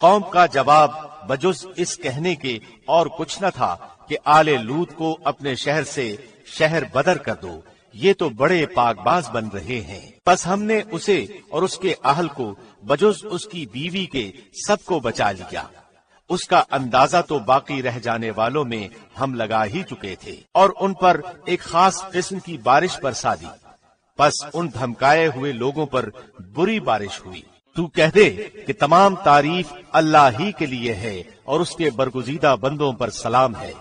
قوم کا جواب بجز اس کہنے کے اور کچھ نہ تھا کہ آل لوط کو اپنے شہر سے شہر بدر کر دو، یہ تو بڑے پاک باز بن رہے ہیں۔ بس ہم نے اسے اور اس کے اہل کو بجز اس کی بیوی کے سب کو بچا لیا، اس کا اندازہ تو باقی رہ جانے والوں میں ہم لگا ہی چکے تھے، اور ان پر ایک خاص قسم کی بارش برسا دی۔ بس ان دھمکائے ہوئے لوگوں پر بری بارش ہوئی۔ تو کہہ دے کہ تمام تعریف اللہ ہی کے لیے ہے اور اس کے برگزیدہ بندوں پر سلام ہے۔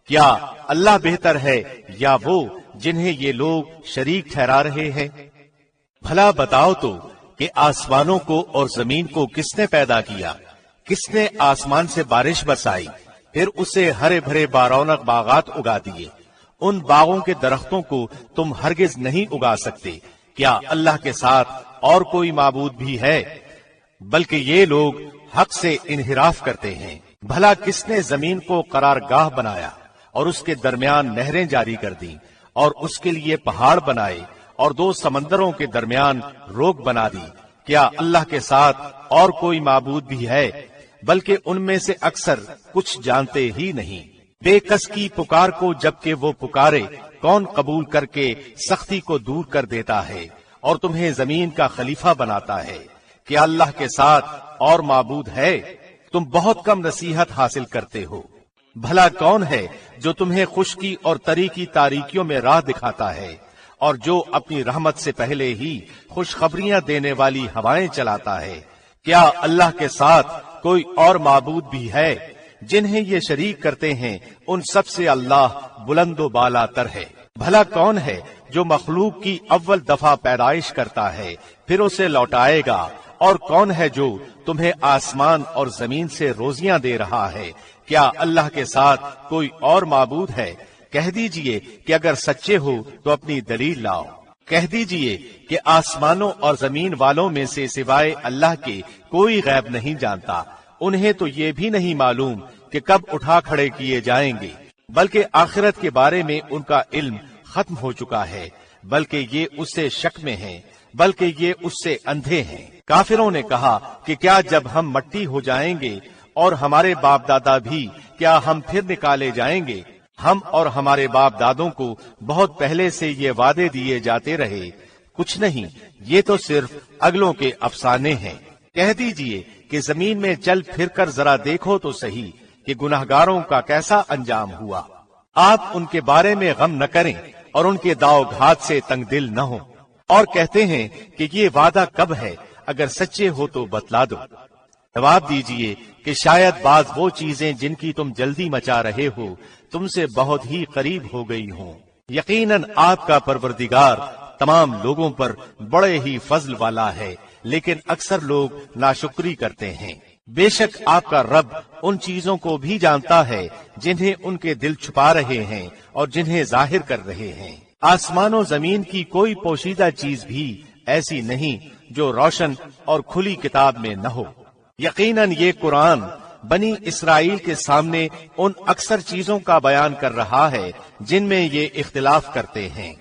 کیا اللہ بہتر ہے یا وہ جنہیں یہ لوگ شریک ٹھہرا رہے ہیں؟ بھلا بتاؤ تو کہ آسمانوں کو اور زمین کو کس نے پیدا کیا؟ کس نے آسمان سے بارش برسائی، پھر اسے ہرے بھرے بارونق باغات اگا دیے؟ ان باغوں کے درختوں کو تم ہرگز نہیں اگا سکتے۔ کیا اللہ کے ساتھ اور کوئی معبود بھی ہے؟ بلکہ یہ لوگ حق سے انحراف کرتے ہیں۔ بھلا کس نے زمین کو قرارگاہ بنایا اور اس کے درمیان نہریں جاری کر دیں اور اس کے لیے پہاڑ بنائے اور دو سمندروں کے درمیان روک بنا دی؟ کیا اللہ کے ساتھ اور کوئی معبود بھی ہے؟ بلکہ ان میں سے اکثر کچھ جانتے ہی نہیں۔ بے کس کی پکار کو جبکہ وہ پکارے کون قبول کر کے سختی کو دور کر دیتا ہے اور تمہیں زمین کا خلیفہ بناتا ہے؟ کیا اللہ کے ساتھ اور معبود ہے؟ تم بہت کم نصیحت حاصل کرتے ہو۔ بھلا کون ہے جو تمہیں خشکی اور تری کی تاریکیوں میں راہ دکھاتا ہے اور جو اپنی رحمت سے پہلے ہی خوشخبریاں دینے والی ہوائیں چلاتا ہے؟ کیا اللہ کے ساتھ کوئی اور معبود بھی ہے؟ جنہیں یہ شریک کرتے ہیں ان سب سے اللہ بلند و بالا تر ہے۔ بھلا کون ہے جو مخلوق کی اول دفعہ پیدائش کرتا ہے پھر اسے لوٹائے گا؟ اور کون ہے جو تمہیں آسمان اور زمین سے روزیاں دے رہا ہے؟ کیا اللہ کے ساتھ کوئی اور معبود ہے؟ کہہ دیجئے کہ اگر سچے ہو تو اپنی دلیل لاؤ۔ کہہ دیجئے کہ آسمانوں اور زمین والوں میں سے سوائے اللہ کے کوئی غیب نہیں جانتا۔ انہیں تو یہ بھی نہیں معلوم کہ کب اٹھا کھڑے کیے جائیں گے، بلکہ آخرت کے بارے میں ان کا علم ختم ہو چکا ہے، بلکہ یہ اس سے شک میں ہیں، بلکہ یہ اس سے اندھے ہیں۔ کافروں نے کہا کہ کیا جب ہم مٹی ہو جائیں گے اور ہمارے باپ دادا بھی، کیا ہم پھر نکالے جائیں گے؟ ہم اور ہمارے باپ دادوں کو بہت پہلے سے یہ وعدے دیے جاتے رہے، کچھ نہیں، یہ تو صرف اگلوں کے افسانے ہیں۔ کہہ دیجئے کہ زمین میں چل پھر کر ذرا دیکھو تو صحیح کہ گناہگاروں کا کیسا انجام ہوا۔ آپ ان کے بارے میں غم نہ کریں اور ان کے داؤ گھات سے تنگ دل نہ ہوں، اور کہتے ہیں کہ یہ وعدہ کب ہے؟ اگر سچے ہو تو بتلا دو۔ جواب دیجئے کہ شاید بعض وہ چیزیں جن کی تم جلدی مچا رہے ہو تم سے بہت ہی قریب ہو گئی ہوں۔ یقیناً آپ کا پروردگار تمام لوگوں پر بڑے ہی فضل والا ہے، لیکن اکثر لوگ ناشکری کرتے ہیں۔ بے شک آپ کا رب ان چیزوں کو بھی جانتا ہے جنہیں ان کے دل چھپا رہے ہیں اور جنہیں ظاہر کر رہے ہیں۔ آسمان و زمین کی کوئی پوشیدہ چیز بھی ایسی نہیں جو روشن اور کھلی کتاب میں نہ ہو۔ یقیناً یہ قرآن بنی اسرائیل کے سامنے ان اکثر چیزوں کا بیان کر رہا ہے جن میں یہ اختلاف کرتے ہیں،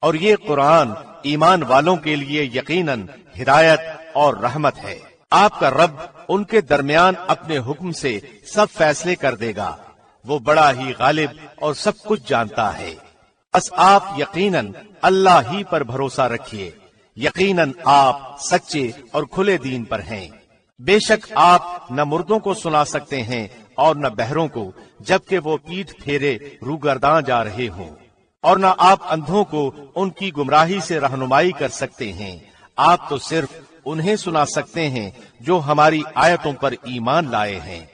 اور یہ قرآن ایمان والوں کے لیے یقیناً ہدایت اور رحمت ہے۔ آپ کا رب ان کے درمیان اپنے حکم سے سب فیصلے کر دے گا، وہ بڑا ہی غالب اور سب کچھ جانتا ہے۔ بس آپ یقیناً اللہ ہی پر بھروسہ رکھیے، یقیناً آپ سچے اور کھلے دین پر ہیں۔ بے شک آپ نہ مردوں کو سنا سکتے ہیں اور نہ بہروں کو جبکہ وہ پیٹھ پھیرے روگرداں جا رہے ہوں، اور نہ آپ اندھوں کو ان کی گمراہی سے رہنمائی کر سکتے ہیں۔ آپ تو صرف انہیں سنا سکتے ہیں جو ہماری آیتوں پر ایمان لائے ہیں،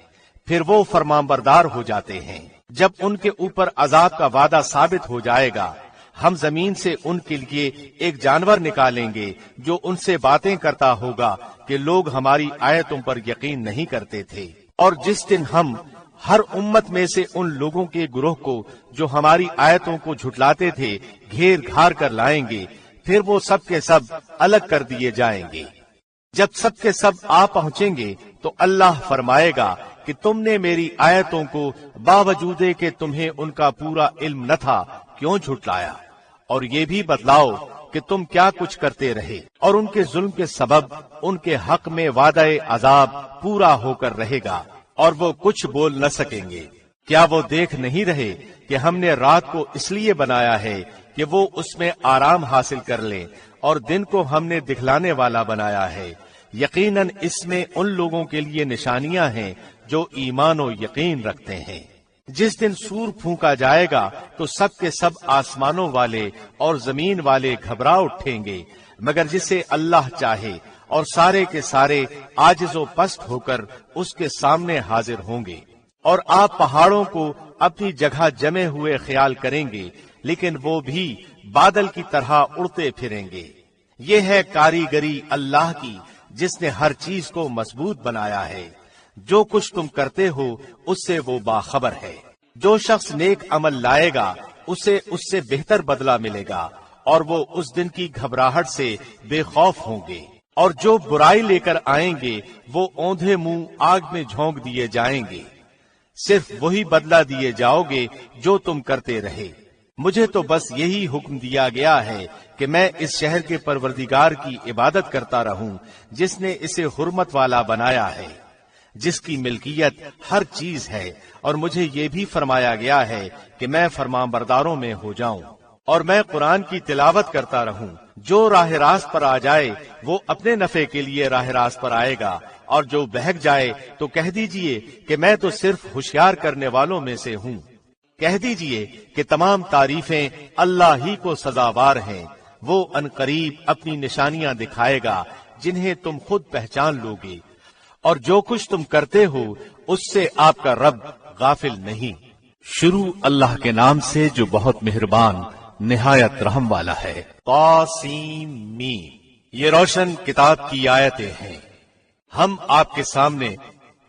پھر وہ فرمانبردار ہو جاتے ہیں۔ جب ان کے اوپر عذاب کا وعدہ ثابت ہو جائے گا، ہم زمین سے ان کے لیے ایک جانور نکالیں گے جو ان سے باتیں کرتا ہوگا کہ لوگ ہماری آیتوں پر یقین نہیں کرتے تھے۔ اور جس دن ہم ہر امت میں سے ان لوگوں کے گروہ کو جو ہماری آیتوں کو جھٹلاتے تھے گھیر گھار کر لائیں گے، پھر وہ سب کے سب الگ کر دیے جائیں گے۔ جب سب کے سب آ پہنچیں گے تو اللہ فرمائے گا کہ تم نے میری آیتوں کو باوجود کہ تمہیں ان کا پورا علم نہ تھا کیوں جھٹلایا؟ اور یہ بھی بتلاؤ کہ کہ تم کیا کچھ کرتے رہے، اور ان کے ظلم کے سبب ان کے حق میں وعدہ عذاب پورا ہو کر رہے گا اور وہ کچھ بول نہ سکیں گے۔ کیا وہ دیکھ نہیں رہے کہ ہم نے رات کو اس لیے بنایا ہے کہ وہ اس میں آرام حاصل کر لیں، اور دن کو ہم نے دکھلانے والا بنایا ہے۔ یقیناً اس میں ان لوگوں کے لیے نشانیاں ہیں جو ایمان و یقین رکھتے ہیں۔ جس دن سور پھونکا جائے گا تو سب کے سب آسمانوں والے اور زمین والے گھبرا اٹھیں گے، مگر جسے اللہ چاہے، اور سارے کے سارے عاجز و پست ہو کر اس کے سامنے حاضر ہوں گے۔ اور آپ پہاڑوں کو اپنی جگہ جمے ہوئے خیال کریں گے، لیکن وہ بھی بادل کی طرح اڑتے پھریں گے۔ یہ ہے کاریگری اللہ کی جس نے ہر چیز کو مضبوط بنایا ہے۔ جو کچھ تم کرتے ہو اس سے وہ باخبر ہے۔ جو شخص نیک عمل لائے گا اسے اس سے بہتر بدلہ ملے گا، اور وہ اس دن کی گھبراہٹ سے بے خوف ہوں گے۔ اور جو برائی لے کر آئیں گے وہ اوندھے منہ آگ میں جھونک دیے جائیں گے۔ صرف وہی بدلہ دیے جاؤ گے جو تم کرتے رہے۔ مجھے تو بس یہی حکم دیا گیا ہے کہ میں اس شہر کے پروردگار کی عبادت کرتا رہوں جس نے اسے حرمت والا بنایا ہے، جس کی ملکیت ہر چیز ہے، اور مجھے یہ بھی فرمایا گیا ہے کہ میں فرمانبرداروں میں ہو جاؤں، اور میں قرآن کی تلاوت کرتا رہوں۔ جو راہ راست پر آ جائے وہ اپنے نفع کے لیے راہ راست پر آئے گا، اور جو بہک جائے تو کہہ دیجئے کہ میں تو صرف ہوشیار کرنے والوں میں سے ہوں۔ کہہ دیجئے کہ تمام تعریفیں اللہ ہی کو سزاوار ہیں۔ وہ عنقریب اپنی نشانیاں دکھائے گا جنہیں تم خود پہچان لوگے، اور جو کچھ تم کرتے ہو اس سے آپ کا رب غافل نہیں۔ شروع اللہ کے نام سے جو بہت مہربان نہایت رحم والا ہے۔ طاسیم میم، یہ روشن کتاب کی آیتیں ہیں۔ ہم آپ کے سامنے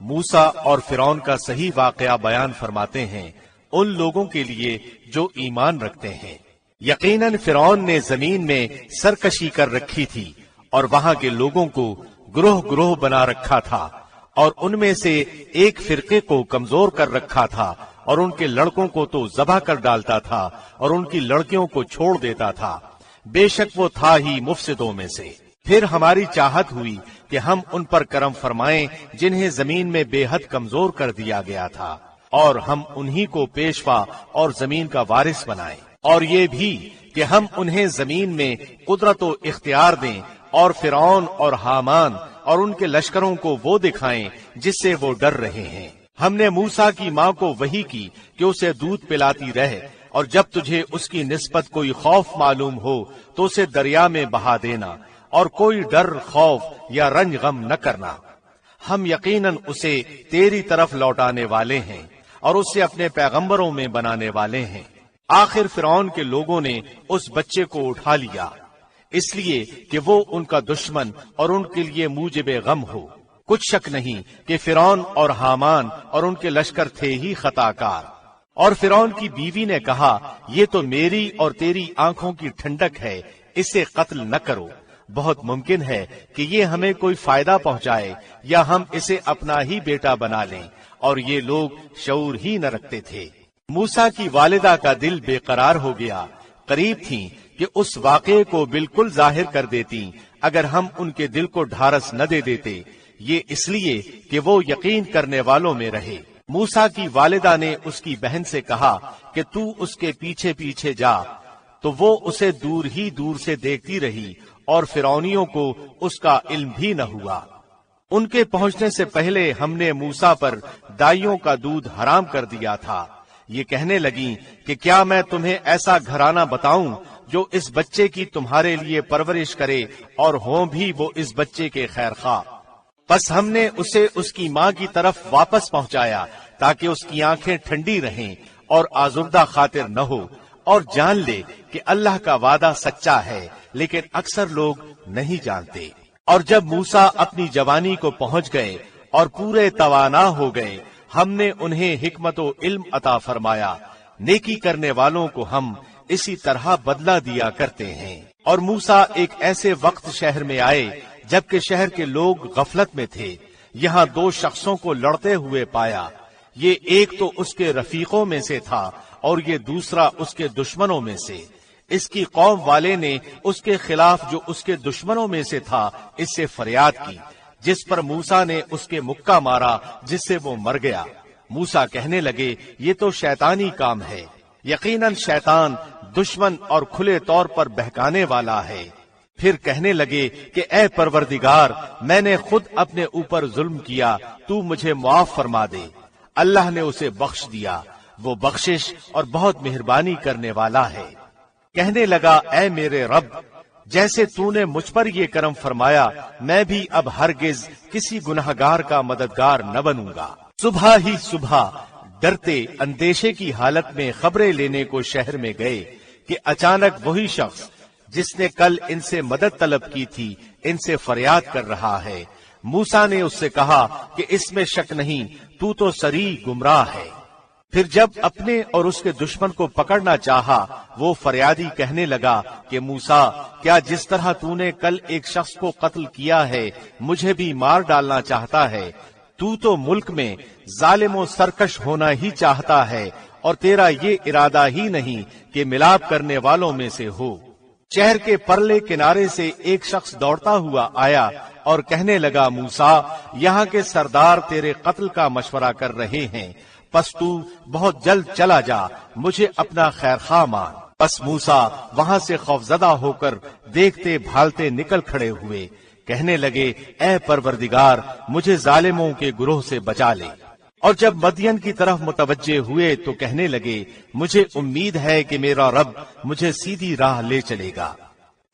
موسیٰ اور فرعون کا صحیح واقعہ بیان فرماتے ہیں ان لوگوں کے لیے جو ایمان رکھتے ہیں۔ یقیناً فرعون نے زمین میں سرکشی کر رکھی تھی، اور وہاں کے لوگوں کو گروہ گروہ بنا رکھا تھا، اور ان میں سے ایک فرقے کو کمزور کر رکھا تھا، اور ان کے لڑکوں کو تو ذبح کر ڈالتا تھا اور ان کی لڑکیوں کو چھوڑ دیتا تھا۔ بے شک وہ تھا ہی مفسدوں میں سے۔ پھر ہماری چاہت ہوئی کہ ہم ان پر کرم فرمائیں جنہیں زمین میں بے حد کمزور کر دیا گیا تھا، اور ہم انہی کو پیشوا اور زمین کا وارث بنائیں، اور یہ بھی کہ ہم انہیں زمین میں قدرت و اختیار دیں، اور فرعون اور حامان اور ان کے لشکروں کو وہ دکھائیں جس سے وہ ڈر رہے ہیں۔ ہم نے موسیٰ کی ماں کو وحی کی کہ اسے دودھ پلاتی رہے، اور جب تجھے اس کی نسبت کوئی خوف معلوم ہو تو اسے دریا میں بہا دینا، اور کوئی ڈر، خوف یا رنج غم نہ کرنا۔ ہم یقیناً اسے تیری طرف لوٹانے والے ہیں، اور اسے اپنے پیغمبروں میں بنانے والے ہیں۔ آخر فرعون کے لوگوں نے اس بچے کو اٹھا لیا، اس لیے کہ وہ ان کا دشمن اور ان کے لیے موجب غم ہو۔ کچھ شک نہیں کہ فرعون اور حامان اور ان کے لشکر تھے ہی خطا کار۔ اور فرعون کی بیوی نے کہا، یہ تو میری اور تیری آنکھوں کی ٹھنڈک ہے، اسے قتل نہ کرو۔ بہت ممکن ہے کہ یہ ہمیں کوئی فائدہ پہنچائے، یا ہم اسے اپنا ہی بیٹا بنا لیں، اور یہ لوگ شعور ہی نہ رکھتے تھے۔ موسیٰ کی والدہ کا دل بے قرار ہو گیا، قریب تھیں کہ اس واقعے کو بالکل ظاہر کر دیتی اگر ہم ان کے دل کو ڈھارس نہ دے دیتے، یہ اس لیے کہ وہ یقین کرنے والوں میں رہے۔ موسیٰ کی والدہ نے اس کی بہن سے کہا کہ تو اس کے پیچھے پیچھے جا، تو وہ اسے دور ہی دور سے دیکھتی رہی، اور فرعونیوں کو اس کا علم بھی نہ ہوا۔ ان کے پہنچنے سے پہلے ہم نے موسیٰ پر دائیوں کا دودھ حرام کر دیا تھا۔ یہ کہنے لگیں کہ کیا میں تمہیں ایسا گھرانہ بتاؤں جو اس بچے کی تمہارے لیے پرورش کرے، اور ہوں بھی وہ اس بچے کے خیر خواہ۔ پس ہم نے اسے اس کی ماں کی طرف واپس پہنچایا تاکہ اس کی آنکھیں ٹھنڈی رہیں اور آزردہ خاطر نہ ہو، اور جان لے کہ اللہ کا وعدہ سچا ہے، لیکن اکثر لوگ نہیں جانتے۔ اور جب موسیٰ اپنی جوانی کو پہنچ گئے اور پورے توانا ہو گئے، ہم نے انہیں حکمت و علم عطا فرمایا۔ نیکی کرنے والوں کو ہم اسی طرح بدلہ دیا کرتے ہیں۔ اور موسیٰ ایک ایسے وقت شہر میں آئے جبکہ شہر کے لوگ غفلت میں تھے۔ یہاں دو شخصوں کو لڑتے ہوئے پایا، یہ ایک تو اس کے رفیقوں میں سے تھا اور یہ دوسرا اس کے دشمنوں میں سے۔ اس کی قوم والے نے اس کے خلاف جو اس کے دشمنوں میں سے تھا اس سے فریاد کی، جس پر موسیٰ نے اس کے مکہ مارا جس سے وہ مر گیا۔ موسیٰ کہنے لگے یہ تو شیطانی کام ہے، یقیناً شیطان دشمن اور کھلے طور پر بہکانے والا ہے۔ پھر کہنے لگے کہ اے پروردگار، میں نے خود اپنے اوپر ظلم کیا، تو مجھے معاف فرما دے۔ اللہ نے اسے بخش دیا، وہ بخشش اور بہت مہربانی کرنے والا ہے۔ کہنے لگا اے میرے رب، جیسے تو نے مجھ پر یہ کرم فرمایا، میں بھی اب ہرگز کسی گنہگار کا مددگار نہ بنوں گا۔ صبح ہی صبح ڈرتے اندیشے کی حالت میں خبریں لینے کو شہر میں گئے کہ اچانک وہی شخص جس نے کل ان سے مدد طلب کی تھی ان سے فریاد کر رہا ہے۔ موسیٰ نے اس سے کہا کہ اس میں شک نہیں، تو صریح گمراہ ہے۔ پھر جب اپنے اور اس کے دشمن کو پکڑنا چاہا، وہ فریادی کہنے لگا کہ موسیٰ، کیا جس طرح تو نے کل ایک شخص کو قتل کیا ہے مجھے بھی مار ڈالنا چاہتا ہے؟ تو ملک میں ظالم و سرکش ہونا ہی چاہتا ہے، اور تیرا یہ ارادہ ہی نہیں کہ ملاپ کرنے والوں میں سے ہو۔ شہر کے پرلے کنارے سے ایک شخص دوڑتا ہوا آیا اور کہنے لگا موسیٰ، یہاں کے سردار تیرے قتل کا مشورہ کر رہے ہیں، پس تو بہت جلد چلا جا، مجھے اپنا خیر خواہ مان۔ پس موسیٰ وہاں سے خوفزدہ ہو کر دیکھتے بھالتے نکل کھڑے ہوئے، کہنے لگے اے پروردگار، مجھے ظالموں کے گروہ سے بچا لے۔ اور جب مدین کی طرف متوجہ ہوئے تو کہنے لگے مجھے امید ہے کہ میرا رب مجھے سیدھی راہ لے چلے گا۔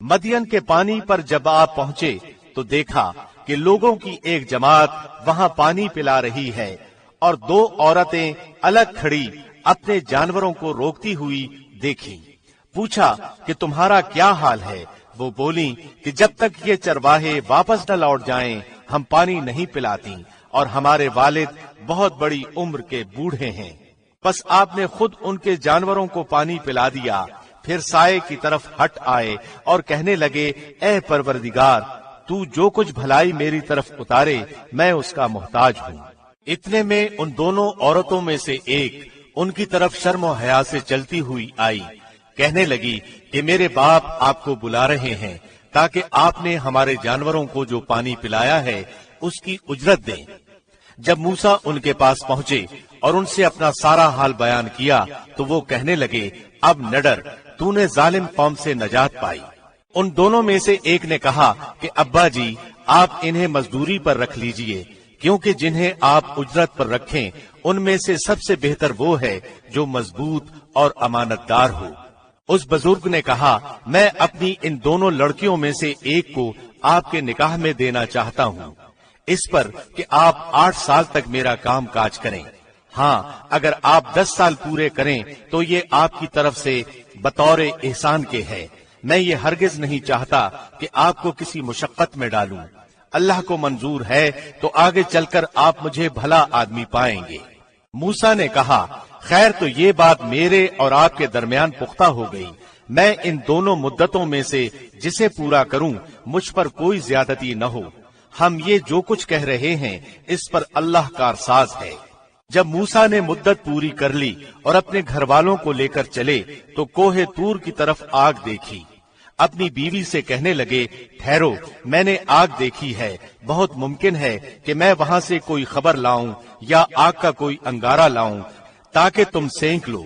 مدین کے پانی پر جب آپ پہنچے تو دیکھا کہ لوگوں کی ایک جماعت وہاں پانی پلا رہی ہے، اور دو عورتیں الگ کھڑی اپنے جانوروں کو روکتی ہوئی دیکھی۔ پوچھا کہ تمہارا کیا حال ہے؟ وہ بولی کہ جب تک یہ چرواہے واپس نہ لوٹ جائیں ہم پانی نہیں پلاتی، اور ہمارے والد بہت بڑی عمر کے بوڑھے ہیں۔ پس آپ نے خود ان کے جانوروں کو پانی پلا دیا، پھر سائے کی طرف ہٹ آئے اور کہنے لگے اے پروردگار، تو جو کچھ بھلائی میری طرف اتارے میں اس کا محتاج ہوں۔ اتنے میں ان دونوں عورتوں میں سے ایک ان کی طرف شرم و حیا سے چلتی ہوئی آئی، کہنے لگی کہ میرے باپ آپ کو بلا رہے ہیں تاکہ آپ نے ہمارے جانوروں کو جو پانی پلایا ہے اس کی اجرت دیں۔ جب موسیٰ ان کے پاس پہنچے اور ان سے اپنا سارا حال بیان کیا تو وہ کہنے لگے اب نہ ڈر، تو نے ظالم قوم سے نجات پائی۔ ان دونوں میں سے ایک نے کہا کہ ابا جی، آپ انہیں مزدوری پر رکھ لیجئے، کیونکہ جنہیں آپ اجرت پر رکھیں ان میں سے سب سے بہتر وہ ہے جو مضبوط اور امانت دار ہو۔ اس بزرگ نے کہا میں اپنی ان دونوں لڑکیوں میں سے ایک کو آپ کے نکاح میں دینا چاہتا ہوں، اس پر کہ آپ 8 سال تک میرا کام کاج کریں۔ ہاں، اگر آپ 10 سال پورے کریں تو یہ آپ کی طرف سے بطور احسان کے ہے۔ میں یہ ہرگز نہیں چاہتا کہ آپ کو کسی مشقت میں ڈالوں۔ اللہ کو منظور ہے تو آگے چل کر آپ مجھے بھلا آدمی پائیں گے۔ موسیٰ نے کہا خیر، تو یہ بات میرے اور آپ کے درمیان پختہ ہو گئی۔ میں ان دونوں مدتوں میں سے جسے پورا کروں مجھ پر کوئی زیادتی نہ ہو۔ ہم یہ جو کچھ کہہ رہے ہیں اس پر اللہ کارساز ہے۔ جب موسیٰ نے مدت پوری کر لی اور اپنے گھر والوں کو لے کر چلے تو کوہ طور کی طرف آگ دیکھی۔ اپنی بیوی سے کہنے لگے ٹھہرو، میں نے آگ دیکھی ہے، بہت ممکن ہے کہ میں وہاں سے کوئی خبر لاؤں یا آگ کا کوئی انگارہ لاؤں تاکہ تم سینک لو۔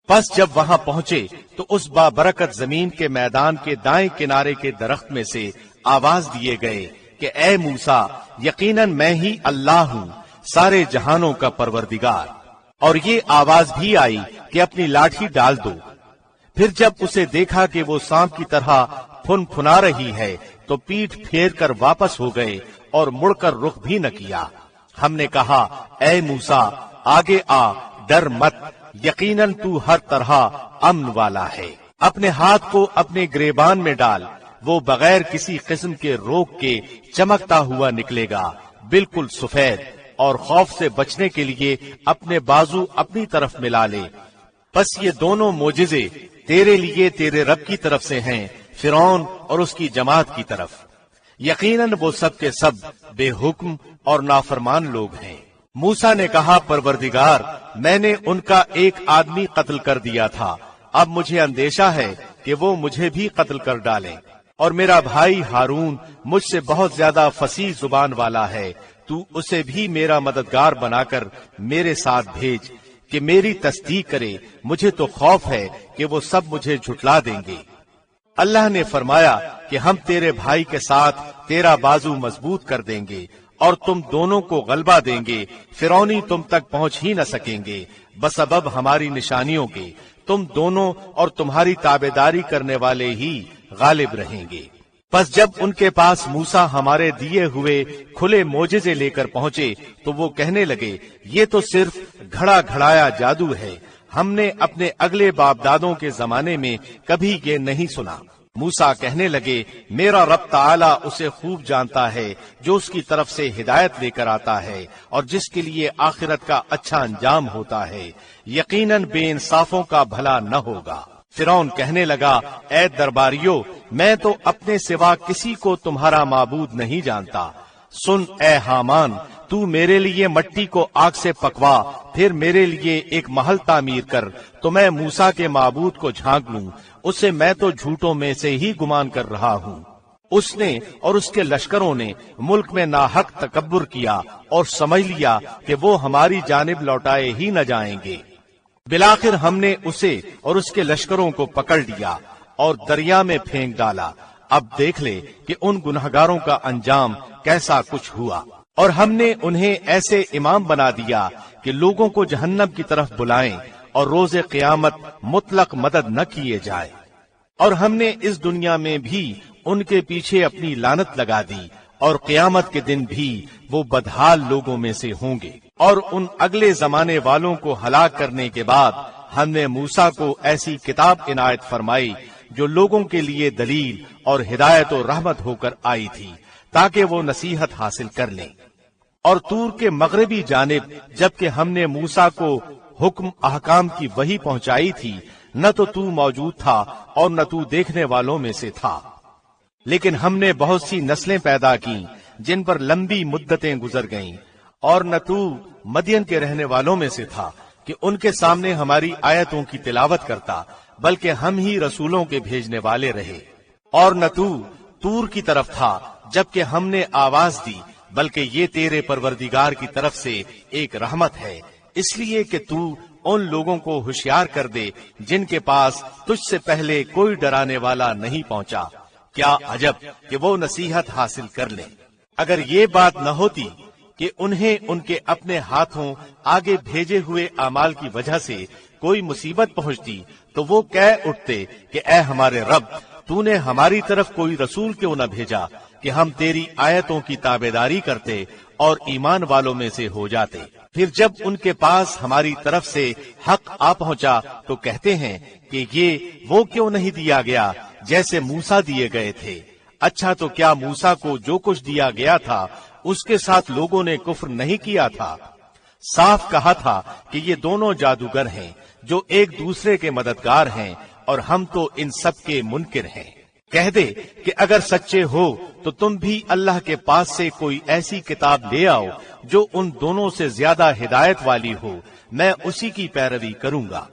پس جب وہاں پہنچے تو اس بابرکت زمین کے میدان کے دائیں کنارے کے درخت میں سے آواز دیے گئے کہ اے موسیٰ، یقیناً میں ہی اللہ ہوں، سارے جہانوں کا پروردگار۔ اور یہ آواز بھی آئی کہ اپنی لاٹھی ڈال دو۔ پھر جب اسے دیکھا کہ وہ سانپ کی طرح پھن پھنا رہی ہے تو پیٹھ پھیر کر واپس ہو گئے اور مڑ کر رخ بھی نہ کیا۔ ہم نے کہا اے موسیٰ، آگے آ، ڈر مت، یقیناً تو ہر طرح امن والا ہے۔ اپنے ہاتھ کو اپنے گریبان میں ڈال، وہ بغیر کسی قسم کے روک کے چمکتا ہوا نکلے گا، بالکل سفید، اور خوف سے بچنے کے لیے اپنے بازو اپنی طرف ملا لے۔ پس یہ دونوں معجزے تیرے لیے تیرے رب کی طرف سے ہیں، فرعون اور اس کی جماعت کی طرف۔ یقیناً وہ سب کے سب بے حکم اور نافرمان لوگ ہیں۔ موسیٰ نے کہا پروردگار، میں نے ان کا ایک آدمی قتل کر دیا تھا، اب مجھے اندیشہ ہے کہ وہ مجھے بھی قتل کر ڈالیں، اور میرا بھائی ہارون مجھ سے بہت زیادہ فصیح زبان والا ہے، تو اسے بھی میرا مددگار بنا کر میرے ساتھ بھیج کہ میری تصدیق کرے، مجھے تو خوف ہے کہ وہ سب مجھے جھٹلا دیں گے۔ اللہ نے فرمایا کہ ہم تیرے بھائی کے ساتھ تیرا بازو مضبوط کر دیں گے اور تم دونوں کو غلبہ دیں گے، فرعونی تم تک پہنچ ہی نہ سکیں گے بسبب ہماری نشانیوں کے، تم دونوں اور تمہاری تابعداری کرنے والے ہی غالب رہیں گے۔ پس جب ان کے پاس موسیٰ ہمارے دیے ہوئے کھلے معجزے لے کر پہنچے تو وہ کہنے لگے، یہ تو صرف گھڑا گھڑایا جادو ہے، ہم نے اپنے اگلے باپ دادوں کے زمانے میں کبھی یہ نہیں سنا۔ موسیٰ کہنے لگے، میرا رب تعالی اسے خوب جانتا ہے جو اس کی طرف سے ہدایت لے کر آتا ہے اور جس کے لیے آخرت کا اچھا انجام ہوتا ہے، یقیناً بے انصافوں کا بھلا نہ ہوگا۔ فرعون کہنے لگا، اے درباریو، میں تو اپنے سوا کسی کو تمہارا معبود نہیں جانتا۔ سن اے حامان، تو میرے لیے مٹی کو آگ سے پکوا، پھر میرے لیے ایک محل تعمیر کر تو میں موسیٰ کے معبود کو جھانک لوں، اسے میں تو جھوٹوں میں سے ہی گمان کر رہا ہوں۔ اس نے اور اس کے لشکروں نے ملک میں ناحق تکبر کیا اور سمجھ لیا کہ وہ ہماری جانب لوٹائے ہی نہ جائیں گے۔ بالآخر ہم نے اسے اور اس کے لشکروں کو پکڑ لیا اور دریا میں پھینک ڈالا۔ اب دیکھ لے کہ ان گنہگاروں کا انجام کیسا کچھ ہوا۔ اور ہم نے انہیں ایسے امام بنا دیا کہ لوگوں کو جہنم کی طرف بلائیں اور روز قیامت مطلق مدد نہ کیے جائے۔ اور ہم نے اس دنیا میں بھی ان کے پیچھے اپنی لعنت لگا دی، اور قیامت کے دن بھی وہ بدحال لوگوں میں سے ہوں گے۔ اور ان اگلے زمانے والوں کو ہلاک کرنے کے بعد ہم نے موسیٰ کو ایسی کتاب عنایت فرمائی جو لوگوں کے لیے دلیل اور ہدایت و رحمت ہو کر آئی تھی تاکہ وہ نصیحت حاصل کر لیں۔ اور طور کے مغربی جانب جبکہ ہم نے موسیٰ کو حکم احکام کی وحی پہنچائی تھی، نہ تو موجود تھا اور نہ تو دیکھنے والوں میں سے تھا، لیکن ہم نے بہت سی نسلیں پیدا کی جن پر لمبی مدتیں گزر گئیں، اور نہ تو مدین کے رہنے والوں میں سے تھا کہ ان کے سامنے ہماری آیتوں کی تلاوت کرتا، بلکہ ہم ہی رسولوں کے بھیجنے والے رہے۔ اور نہ تو طور کی طرف تھا جبکہ ہم نے آواز دی، بلکہ یہ تیرے پروردگار کی طرف سے ایک رحمت ہے، اس لیے کہ تو ان لوگوں کو ہوشیار کر دے جن کے پاس تجھ سے پہلے کوئی ڈرانے والا نہیں پہنچا۔ کیا عجب کہ وہ نصیحت حاصل کر لیں۔ اگر یہ بات نہ ہوتی کہ انہیں ان کے اپنے ہاتھوں آگے بھیجے ہوئے اعمال کی وجہ سے کوئی مصیبت پہنچتی تو وہ کہہ اٹھتے کہ اے ہمارے رب، تو نے ہماری طرف کوئی رسول کیوں نہ بھیجا کہ ہم تیری آیتوں کی تابعداری کرتے اور ایمان والوں میں سے ہو جاتے۔ پھر جب ان کے پاس ہماری طرف سے حق آ پہنچا تو کہتے ہیں کہ یہ وہ کیوں نہیں دیا گیا جیسے موسیٰ دیے گئے تھے۔ اچھا تو کیا موسیٰ کو جو کچھ دیا گیا تھا اس کے ساتھ لوگوں نے کفر نہیں کیا تھا؟ صاف کہا تھا کہ یہ دونوں جادوگر ہیں جو ایک دوسرے کے مددگار ہیں، اور ہم تو ان سب کے منکر ہیں۔ کہہ دے کہ اگر سچے ہو تو تم بھی اللہ کے پاس سے کوئی ایسی کتاب لے آؤ جو ان دونوں سے زیادہ ہدایت والی ہو، میں اسی کی پیروی کروں گا۔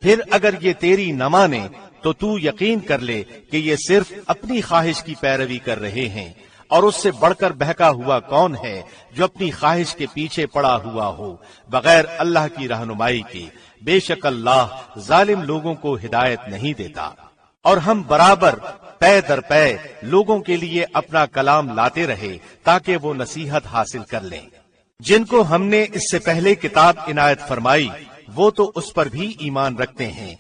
پھر اگر یہ تیری نہ مانے تو یقین کر لے کہ یہ صرف اپنی خواہش کی پیروی کر رہے ہیں، اور اس سے بڑھ کر بہکا ہوا کون ہے جو اپنی خواہش کے پیچھے پڑا ہوا ہو بغیر اللہ کی رہنمائی کے۔ بے شک اللہ ظالم لوگوں کو ہدایت نہیں دیتا۔ اور ہم برابر پے در پے لوگوں کے لیے اپنا کلام لاتے رہے تاکہ وہ نصیحت حاصل کر لیں۔ جن کو ہم نے اس سے پہلے کتاب عنایت فرمائی وہ تو اس پر بھی ایمان رکھتے ہیں،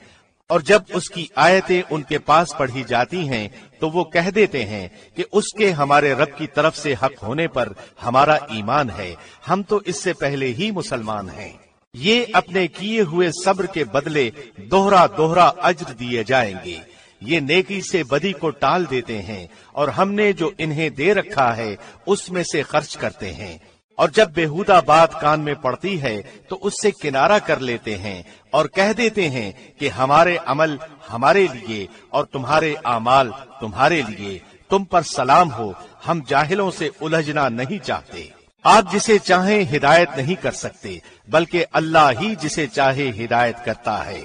اور جب اس کی آیتیں ان کے پاس پڑھی جاتی ہیں تو وہ کہہ دیتے ہیں کہ اس کے ہمارے رب کی طرف سے حق ہونے پر ہمارا ایمان ہے، ہم تو اس سے پہلے ہی مسلمان ہیں۔ یہ اپنے کیے ہوئے صبر کے بدلے دوہرا دوہرا اجر دیے جائیں گے۔ یہ نیکی سے بدی کو ٹال دیتے ہیں، اور ہم نے جو انہیں دے رکھا ہے اس میں سے خرچ کرتے ہیں، اور جب بےہودہ بات کان میں پڑتی ہے تو اس سے کنارہ کر لیتے ہیں اور کہہ دیتے ہیں کہ ہمارے عمل ہمارے لیے اور تمہارے اعمال تمہارے لیے، تم پر سلام ہو، ہم جاہلوں سے الجھنا نہیں چاہتے۔ آپ جسے چاہیں ہدایت نہیں کر سکتے، بلکہ اللہ ہی جسے چاہے ہدایت کرتا ہے۔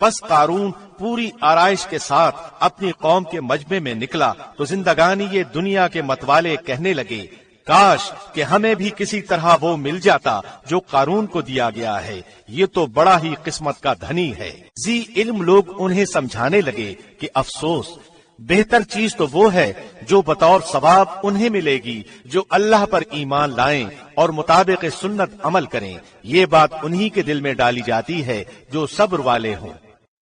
پس قارون پوری آرائش کے ساتھ اپنی قوم کے مجمع میں نکلا تو زندگانی یہ دنیا کے متوالے کہنے لگے، کاش کہ ہمیں بھی کسی طرح وہ مل جاتا جو قارون کو دیا گیا ہے، یہ تو بڑا ہی قسمت کا دھنی ہے۔ ذی علم لوگ انہیں سمجھانے لگے کہ افسوس، بہتر چیز تو وہ ہے جو بطور ثواب انہیں ملے گی جو اللہ پر ایمان لائیں اور مطابق سنت عمل کریں، یہ بات انہی کے دل میں ڈالی جاتی ہے جو صبر والے ہوں۔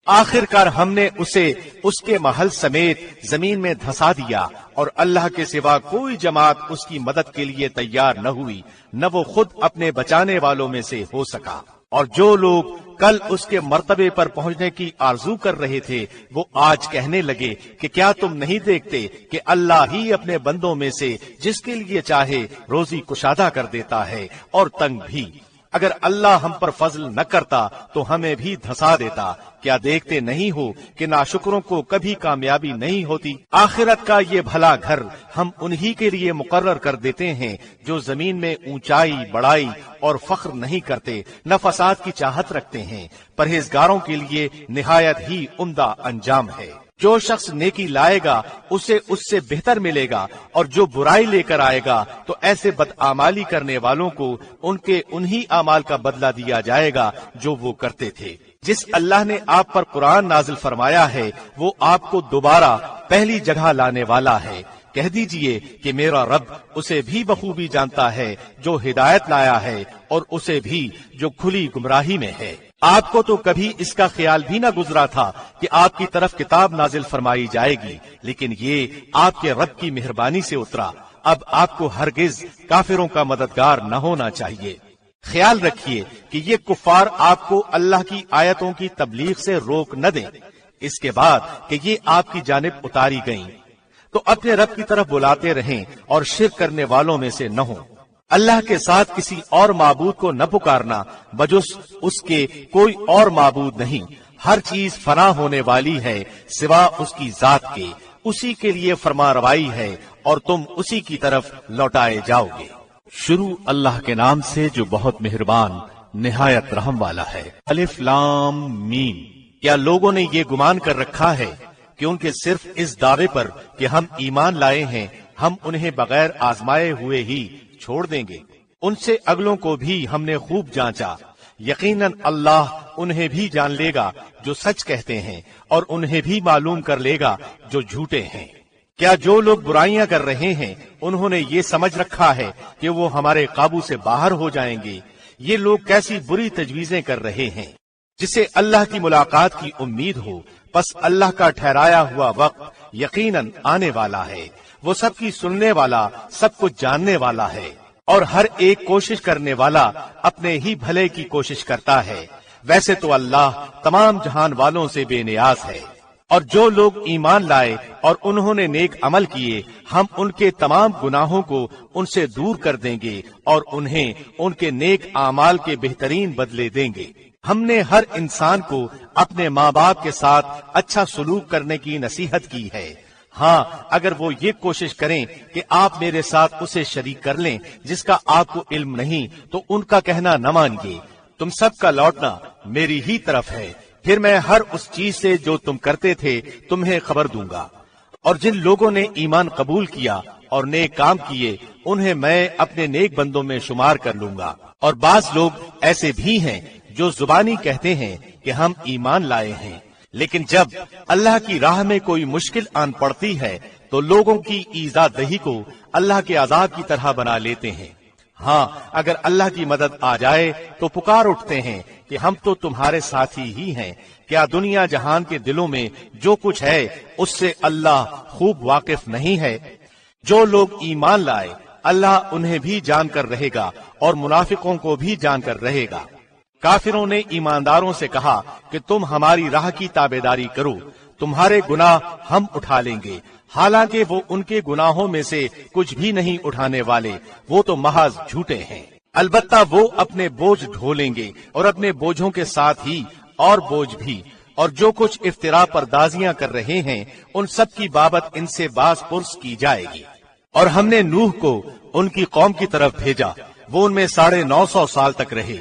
آخر کار ہم نے اسے اس کے محل سمیت زمین میں دھسا دیا اور اللہ کے سوا کوئی جماعت اس کی مدد کے لیے تیار نہ ہوئی، نہ وہ خود اپنے بچانے والوں میں سے ہو سکا۔ اور جو لوگ کل اس کے مرتبے پر پہنچنے کی آرزو کر رہے تھے وہ آج کہنے لگے کہ کیا تم نہیں دیکھتے کہ اللہ ہی اپنے بندوں میں سے جس کے لیے چاہے روزی کشادہ کر دیتا ہے اور تنگ بھی، اگر اللہ ہم پر فضل نہ کرتا تو ہمیں بھی دھسا دیتا، کیا دیکھتے نہیں ہو کہ ناشکروں کو کبھی کامیابی نہیں ہوتی؟ آخرت کا یہ بھلا گھر ہم انہی کے لیے مقرر کر دیتے ہیں جو زمین میں اونچائی بڑائی اور فخر نہیں کرتے، نہ فساد کی چاہت رکھتے ہیں، پرہیزگاروں کے لیے نہایت ہی عمدہ انجام ہے۔ جو شخص نیکی لائے گا اسے اس سے بہتر ملے گا، اور جو برائی لے کر آئے گا تو ایسے بدعمالی کرنے والوں کو ان کے انہی اعمال کا بدلہ دیا جائے گا جو وہ کرتے تھے۔ جس اللہ نے آپ پر قرآن نازل فرمایا ہے وہ آپ کو دوبارہ پہلی جگہ لانے والا ہے۔ کہہ دیجئے کہ میرا رب اسے بھی بخوبی جانتا ہے جو ہدایت لایا ہے اور اسے بھی جو کھلی گمراہی میں ہے۔ آپ کو تو کبھی اس کا خیال بھی نہ گزرا تھا کہ آپ کی طرف کتاب نازل فرمائی جائے گی، لیکن یہ آپ کے رب کی مہربانی سے اترا۔ اب آپ کو ہرگز کافروں کا مددگار نہ ہونا چاہیے۔ خیال رکھیے کہ یہ کفار آپ کو اللہ کی آیتوں کی تبلیغ سے روک نہ دیں، اس کے بعد کہ یہ آپ کی جانب اتاری گئیں، تو اپنے رب کی طرف بلاتے رہیں اور شرک کرنے والوں میں سے نہ ہوں۔ اللہ کے ساتھ کسی اور معبود کو نہ پکارنا، بجز اس کے کوئی اور معبود نہیں، ہر چیز فنا ہونے والی ہے سوا اس کی ذات کے، اسی کے لیے فرما روائی ہے اور تم اسی کی طرف لوٹائے جاؤ گے۔ شروع اللہ کے نام سے جو بہت مہربان نہایت رحم والا ہے۔ الف لام میم۔ کیا لوگوں نے یہ گمان کر رکھا ہے کہ ان کے صرف اس دعوے پر کہ ہم ایمان لائے ہیں ہم انہیں بغیر آزمائے ہوئے ہی چھوڑ دیں گے؟ ان سے اگلوں کو بھی ہم نے خوب جانچا، یقیناً اللہ انہیں بھی جان لے گا جو سچ کہتے ہیں اور انہیں بھی معلوم کر لے گا جو جھوٹے ہیں۔ کیا جو لوگ برائیاں کر رہے ہیں انہوں نے یہ سمجھ رکھا ہے کہ وہ ہمارے قابو سے باہر ہو جائیں گے؟ یہ لوگ کیسی بری تجویزیں کر رہے ہیں۔ جسے اللہ کی ملاقات کی امید ہو پس اللہ کا ٹھہرایا ہوا وقت یقیناً آنے والا ہے، وہ سب کی سننے والا سب کچھ جاننے والا ہے، اور ہر ایک کوشش کرنے والا اپنے ہی بھلے کی کوشش کرتا ہے۔ ویسے تو اللہ تمام جہان والوں سے بے نیاز ہے۔ اور جو لوگ ایمان لائے اور انہوں نے نیک عمل کیے ہم ان کے تمام گناہوں کو ان سے دور کر دیں گے اور انہیں ان کے نیک اعمال کے بہترین بدلے دیں گے۔ ہم نے ہر انسان کو اپنے ماں باپ کے ساتھ اچھا سلوک کرنے کی نصیحت کی ہے۔ ہاں اگر وہ یہ کوشش کریں کہ آپ میرے ساتھ اسے شریک کر لیں جس کا آپ کو علم نہیں تو ان کا کہنا نہ مانیے، تم سب کا لوٹنا میری ہی طرف ہے، پھر میں ہر اس چیز سے جو تم کرتے تھے تمہیں خبر دوں گا۔ اور جن لوگوں نے ایمان قبول کیا اور نیک کام کیے انہیں میں اپنے نیک بندوں میں شمار کر لوں گا۔ اور بعض لوگ ایسے بھی ہیں جو زبانی کہتے ہیں کہ ہم ایمان لائے ہیں، لیکن جب اللہ کی راہ میں کوئی مشکل آن پڑتی ہے تو لوگوں کی ایذا دہی کو اللہ کے عذاب کی طرح بنا لیتے ہیں۔ ہاں اگر اللہ کی مدد آ جائے تو پکار اٹھتے ہیں کہ ہم تو تمہارے ساتھی ہی ہیں۔ کیا دنیا جہان کے دلوں میں جو کچھ ہے اس سے اللہ خوب واقف نہیں ہے؟ جو لوگ ایمان لائے اللہ انہیں بھی جان کر رہے گا اور منافقوں کو بھی جان کر رہے گا۔ کافروں نے ایمانداروں سے کہا کہ تم ہماری راہ کی تابعداری کرو، تمہارے گناہ ہم اٹھا لیں گے، حالانکہ وہ ان کے گناہوں میں سے کچھ بھی نہیں اٹھانے والے، وہ تو محض جھوٹے ہیں۔ البتہ وہ اپنے بوجھ ڈھو لیں گے اور اپنے بوجھوں کے ساتھ ہی اور بوجھ بھی، اور جو کچھ افتراء پردازیاں کر رہے ہیں ان سب کی بابت ان سے باز پرس کی جائے گی۔ اور ہم نے نوح کو ان کی قوم کی طرف بھیجا، وہ ان میں 950 سال تک رہے،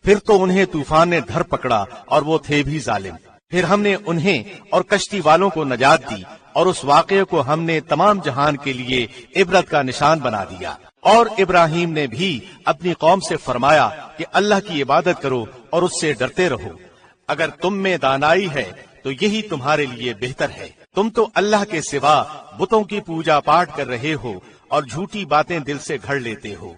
پھر تو انہیں طوفان نے دھر پکڑا اور وہ تھے بھی ظالم۔ پھر ہم نے انہیں اور کشتی والوں کو نجات دی اور اس واقعے کو ہم نے تمام جہان کے لیے عبرت کا نشان بنا دیا۔ اور ابراہیم نے بھی اپنی قوم سے فرمایا کہ اللہ کی عبادت کرو اور اس سے ڈرتے رہو، اگر تم میں دانائی ہے تو یہی تمہارے لیے بہتر ہے۔ تم تو اللہ کے سوا بتوں کی پوجا پاٹ کر رہے ہو اور جھوٹی باتیں دل سے گھڑ لیتے ہو۔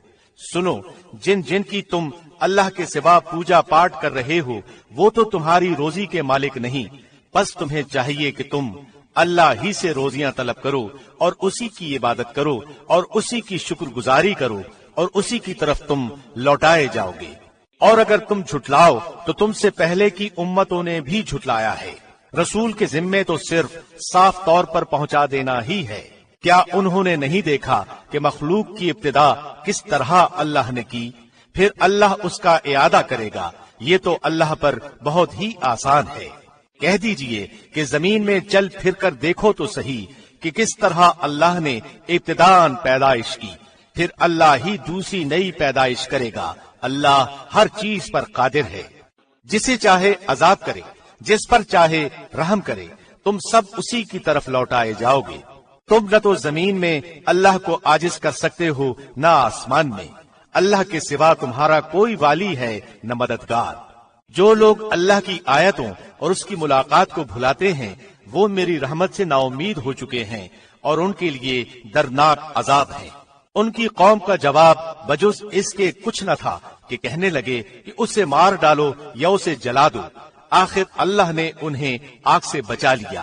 سنو، جن جن کی تم اللہ کے سوا پوجا پاٹ کر رہے ہو وہ تو تمہاری روزی کے مالک نہیں، بس تمہیں چاہیے کہ تم اللہ ہی سے روزیاں طلب کرو اور اسی کی عبادت کرو اور اسی کی شکر گزاری کرو اور اسی کی طرف تم لوٹائے جاؤ گے۔ اور اگر تم جھٹلاؤ تو تم سے پہلے کی امتوں نے بھی جھٹلایا ہے۔ رسول کے ذمے تو صرف صاف طور پر پہنچا دینا ہی ہے۔ کیا انہوں نے نہیں دیکھا کہ مخلوق کی ابتدا کس طرح اللہ نے کی، پھر اللہ اس کا اعادہ کرے گا؟ یہ تو اللہ پر بہت ہی آسان ہے۔ کہہ دیجئے کہ زمین میں چل پھر کر دیکھو تو صحیح کہ کس طرح اللہ نے ابتداءً پیدائش کی، پھر اللہ ہی دوسری نئی پیدائش کرے گا۔ اللہ ہر چیز پر قادر ہے، جسے چاہے عذاب کرے، جس پر چاہے رحم کرے، تم سب اسی کی طرف لوٹائے جاؤ گے۔ تم نہ تو زمین میں اللہ کو عاجز کر سکتے ہو نہ آسمان میں، اللہ کے سوا تمہارا کوئی والی ہے نہ مددگار۔ جو لوگ اللہ کی آیتوں اور اس کی ملاقات کو بھلاتے ہیں وہ میری رحمت سے نا امید ہو چکے ہیں اور ان کے لیے دردناک عذاب ہے۔ ان کی قوم کا جواب بجز اس کے کچھ نہ تھا کہ کہنے لگے کہ اسے مار ڈالو یا اسے جلا دو۔ آخر اللہ نے انہیں آگ سے بچا لیا۔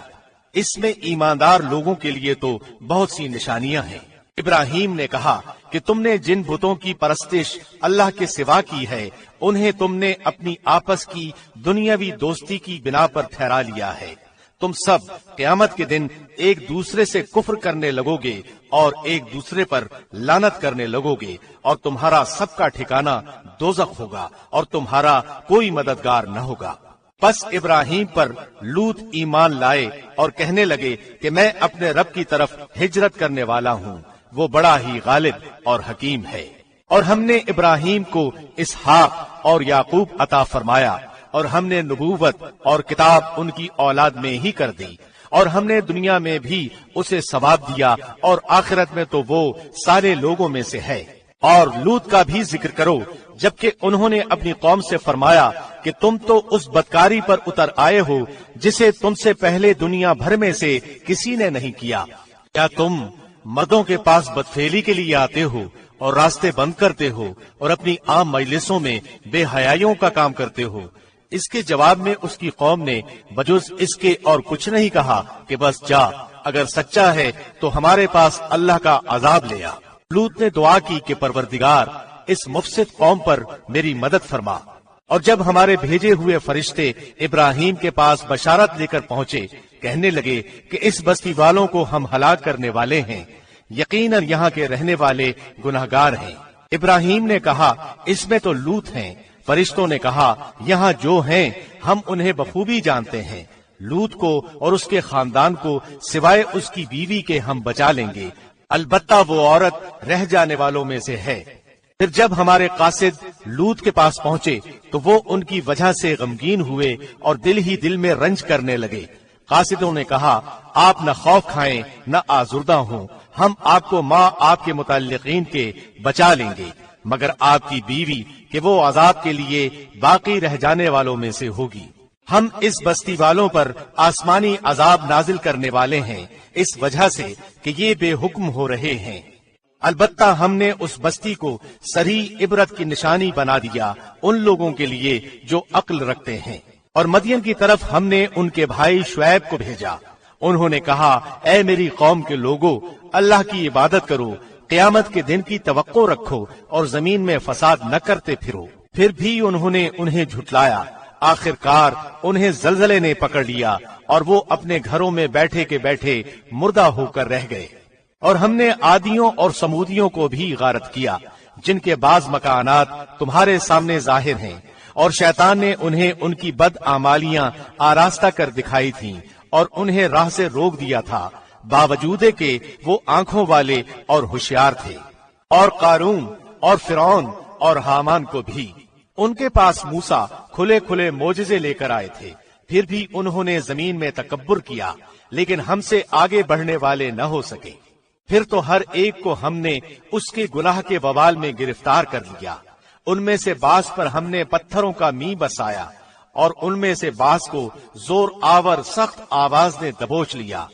اس میں ایماندار لوگوں کے لیے تو بہت سی نشانیاں ہیں۔ ابراہیم نے کہا کہ تم نے جن بتوں کی پرستش اللہ کے سوا کی ہے انہیں تم نے اپنی آپس کی دنیاوی دوستی کی بنا پر ٹھہرا لیا ہے۔ تم سب قیامت کے دن ایک دوسرے سے کفر کرنے لگو گے اور ایک دوسرے پر لعنت کرنے لگو گے، اور تمہارا سب کا ٹھکانہ دوزخ ہوگا اور تمہارا کوئی مددگار نہ ہوگا۔ پس ابراہیم پر لوط ایمان لائے اور کہنے لگے کہ میں اپنے رب کی طرف ہجرت کرنے والا ہوں، وہ بڑا ہی غالب اور حکیم ہے۔ اور ہم نے ابراہیم کو اسحاق اور یعقوب عطا فرمایا، اور ہم نے نبوت اور کتاب ان کی اولاد میں ہی کر دی، اور ہم نے دنیا میں بھی اسے ثواب دیا اور آخرت میں تو وہ سارے لوگوں میں سے ہے۔ اور لوط کا بھی ذکر کرو، جبکہ انہوں نے اپنی قوم سے فرمایا کہ تم تو اس بدکاری پر اتر آئے ہو جسے تم سے پہلے دنیا بھر میں سے کسی نے نہیں کیا۔ کیا تم مردوں کے پاس بدفعلی کے لیے آتے ہو اور راستے بند کرتے ہو اور اپنی عام مجلسوں میں بے حیائیوں کا کام کرتے ہو؟ اس کے جواب میں اس کی قوم نے بجز اس کے اور کچھ نہیں کہا کہ بس جا، اگر سچا ہے تو ہمارے پاس اللہ کا عذاب لے آ۔ لوط نے دعا کی کہ پروردگار اس مفسد قوم پر میری مدد فرما۔ اور جب ہمارے بھیجے ہوئے فرشتے ابراہیم کے پاس بشارت لے کر پہنچے، کہنے لگے کہ اس بستی والوں کو ہم ہلاک کرنے والے ہیں، یقیناً یہاں کے رہنے والے گناہگار ہیں۔ ابراہیم نے کہا اس میں تو لوط ہیں۔ فرشتوں نے کہا یہاں جو ہیں ہم انہیں بخوبی جانتے ہیں، لوط کو اور اس کے خاندان کو سوائے اس کی بیوی کے ہم بچا لیں گے، البتہ وہ عورت رہ جانے والوں میں سے ہے۔ پھر جب ہمارے قاصد لوط کے پاس پہنچے تو وہ ان کی وجہ سے غمگین ہوئے اور دل ہی دل میں رنج کرنے لگے۔ قاصدوں نے کہا آپ نہ خوف کھائیں نہ آزردہ ہوں، ہم آپ کو ماں آپ کے متعلقین کے بچا لیں گے، مگر آپ کی بیوی کہ وہ عذاب کے لیے باقی رہ جانے والوں میں سے ہوگی۔ ہم اس بستی والوں پر آسمانی عذاب نازل کرنے والے ہیں اس وجہ سے کہ یہ بے حکم ہو رہے ہیں۔ البتہ ہم نے اس بستی کو صریح عبرت کی نشانی بنا دیا ان لوگوں کے لیے جو عقل رکھتے ہیں۔ اور مدین کی طرف ہم نے ان کے بھائی شعیب کو بھیجا، انہوں نے کہا اے میری قوم کے لوگوں، اللہ کی عبادت کرو، قیامت کے دن کی توقع رکھو اور زمین میں فساد نہ کرتے پھرو۔ پھر بھی انہوں نے انہیں جھٹلایا، آخر کار انہیں زلزلے نے پکڑ لیا اور وہ اپنے گھروں میں بیٹھے کے بیٹھے مردہ ہو کر رہ گئے۔ اور ہم نے عادیوں اور سمودیوں کو بھی غارت کیا جن کے بعض مکانات تمہارے سامنے ظاہر ہیں، اور شیطان نے انہیں ان کی بد اعمالیاں آراستہ کر دکھائی تھیں اور انہیں راہ سے روک دیا تھا، باوجود کہ وہ آنکھوں والے اور ہوشیار تھے۔ اور قارون اور فرعون اور حامان کو بھی ان کے پاس موسیٰ کھلے کھلے معجزے لے کر آئے تھے، پھر بھی انہوں نے زمین میں تکبر کیا، لیکن ہم سے آگے بڑھنے والے نہ ہو سکے۔ پھر تو ہر ایک کو ہم نے اس کے گناہ کے وبال میں گرفتار کر لیا۔ ان میں سے بعض پر ہم نے پتھروں کا مینہ بسایا، اور ان میں سے بعض کو زور آور سخت آواز نے دبوچ لیا،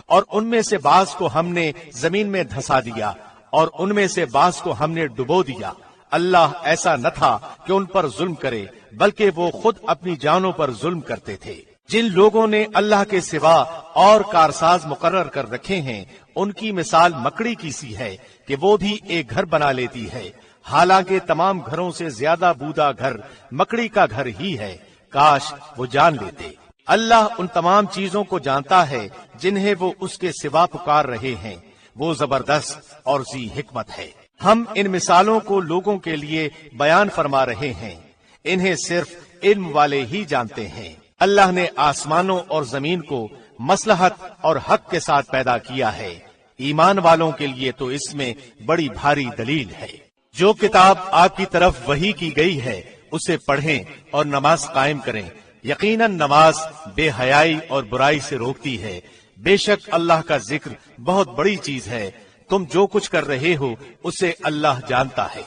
اور ان میں سے بعض کو ہم نے زمین میں دھسا دیا، اور ان میں سے بعض کو ہم نے ڈبو دیا۔ اللہ ایسا نہ تھا کہ ان پر ظلم کرے، بلکہ وہ خود اپنی جانوں پر ظلم کرتے تھے۔ جن لوگوں نے اللہ کے سوا اور کارساز مقرر کر رکھے ہیں، ان کی مثال مکڑی کی سی ہے کہ وہ بھی ایک گھر بنا لیتی ہے، حالانکہ تمام گھروں سے زیادہ بودا گھر مکڑی کا گھر ہی ہے۔ کاش وہ جان لیتے۔ اللہ ان تمام چیزوں کو جانتا ہے جنہیں وہ اس کے سوا پکار رہے ہیں، وہ زبردست اور ذی حکمت ہے۔ ہم ان مثالوں کو لوگوں کے لیے بیان فرما رہے ہیں، انہیں صرف علم والے ہی جانتے ہیں۔ اللہ نے آسمانوں اور زمین کو مصلحت اور حق کے ساتھ پیدا کیا ہے، ایمان والوں کے لیے تو اس میں بڑی بھاری دلیل ہے۔ جو کتاب آپ کی طرف وحی کی گئی ہے اسے پڑھیں اور نماز قائم کریں، یقیناً نماز بے حیائی اور برائی سے روکتی ہے۔ بے شک اللہ کا ذکر بہت بڑی چیز ہے، تم جو کچھ کر رہے ہو اسے اللہ جانتا ہے۔